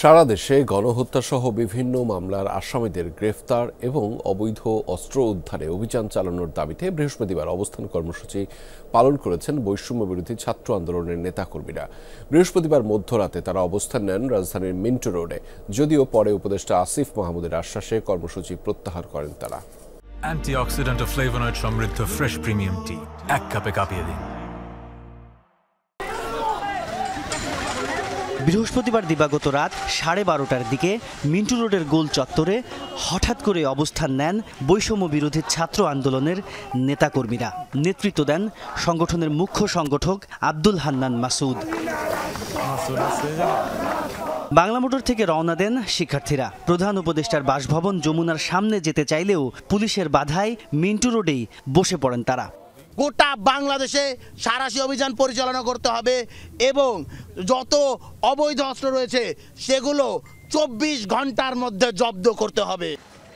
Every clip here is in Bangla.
সারা দেশে গণহত্যাসহ বিভিন্ন মামলার আসামিদের গ্রেফতার এবং অবৈধ অস্ত্র উদ্ধারে অভিযান চালানোর দাবিতে বৃহস্পতিবার অবস্থান কর্মসূচি পালন করেছেন বৈষম্য বিরোধী ছাত্র আন্দোলনের নেতাকর্মীরা। বৃহস্পতিবার মধ্যরাতে তারা অবস্থান নেন রাজধানীর মিন্টো রোডে, যদিও পরে উপদেষ্টা আসিফ মাহমুদের আশ্বাসে কর্মসূচি প্রত্যাহার করেন তারা। অ্যান্টিঅক্সিডেন্ট ও ফ্লেভোনয়েড সমৃদ্ধ ফ্রেশ প্রিমিয়াম টি এক কাপে কাঁপিয়ে দিন। বৃহস্পতিবার দিবাগত রাত 12:30টার দিকে মিন্টু রোডের গোল চত্বরে হঠাৎ করে অবস্থান নেন বৈষম্য বিরোধী ছাত্র আন্দোলনের নেতাকর্মীরা। নেতৃত্ব দেন সংগঠনের মুখ্য সংগঠক আব্দুল হান্নান মাসুদ। বাংলা মোটর থেকে রওনা দেন শিক্ষার্থীরা। প্রধান উপদেষ্টার বাসভবন যমুনার সামনে যেতে চাইলেও পুলিশের বাধায় মিন্টু রোডেই বসে পড়েন তারা। গোটা বাংলাদেশে সাঁড়াশি অভিযান পরিচালনা করতে হবে এবং যত অবৈধ অস্ত্র রয়েছে সেগুলো 24 ঘন্টার মধ্যে জব্দ করতে হবে।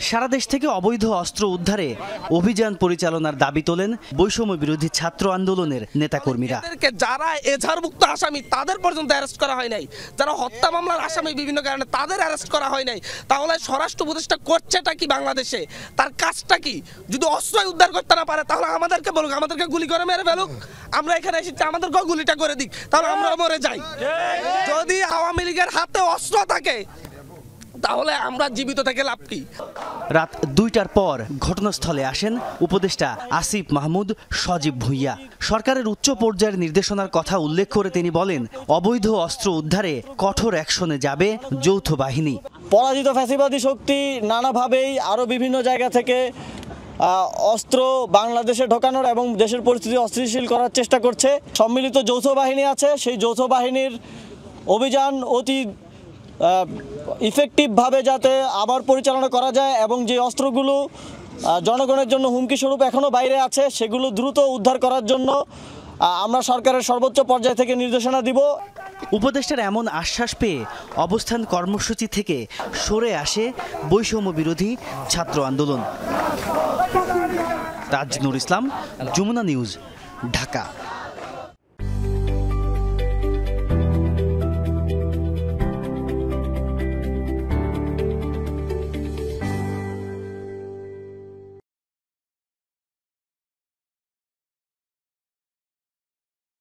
সারা দেশ থেকে অবৈধ অস্ত্র উদ্ধারে অভিযান পরিচালনার দাবি তোলেন বৈষম্য বিরোধী ছাত্র আন্দোলনের নেতাকর্মীরা। যারা এজাহারভুক্ত আসামি তাদের পর্যন্ত অ্যারেস্ট করা হয় নাই, যারা হত্যা মামলার আসামি বিভিন্ন কারণে তাদের অ্যারেস্ট করা হয় নাই। তাহলে স্বরাষ্ট্র উপদেষ্টা করছেটা কি বাংলাদেশে? তার কাজটা কি? যদি অস্ত্র উদ্ধার করতে না পারে তাহলে আমাদেরকে বলুক, আমাদেরকে গুলি করে মেরে ফেলুক। আমরা এখানে এসেছি, আমাদেরকেও গুলিটা করে দিক, তাহলে আমরা মরে যাই। যদি আওয়ামী লীগের হাতে অস্ত্র থাকে তাহলে আমরা জীবিত থেকে লাভ কি? রাত 2টার পর ঘটনাস্থলে আসেন উপদেষ্টা আসিফ মাহমুদ সজীব ভুঁইয়া। সরকারের উচ্চ পর্যায়ের নির্দেশনার কথা উল্লেখ করে তিনি বলেন, অবৈধ অস্ত্র উদ্ধারে কঠোর অ্যাকশনে যাবে যৌথ বাহিনী। পরাজিত ফ্যাসিবাদী শক্তি নানাভাবেই আরও বিভিন্ন জায়গা থেকে অস্ত্র বাংলাদেশে ঢোকানোর এবং দেশের পরিস্থিতি অস্থিতিশীল করার চেষ্টা করছে। সম্মিলিত যৌথ বাহিনী আছে, সেই যৌথ বাহিনীর অভিযান অতি ইফেক্টিভভাবে যাতে আবার পরিচালনা করা যায় এবং যে অস্ত্রগুলো জনগণের জন্য হুমকি স্বরূপ এখনও বাইরে আছে সেগুলো দ্রুত উদ্ধার করার জন্য আমরা সরকারের সর্বোচ্চ পর্যায় থেকে নির্দেশনা দিব। উপদেষ্টার এমন আশ্বাস পেয়ে অবস্থান কর্মসূচি থেকে সরে আসে বৈষম্য বিরোধী ছাত্র আন্দোলন। তাজনুর ইসলাম, যমুনা নিউজ, ঢাকা।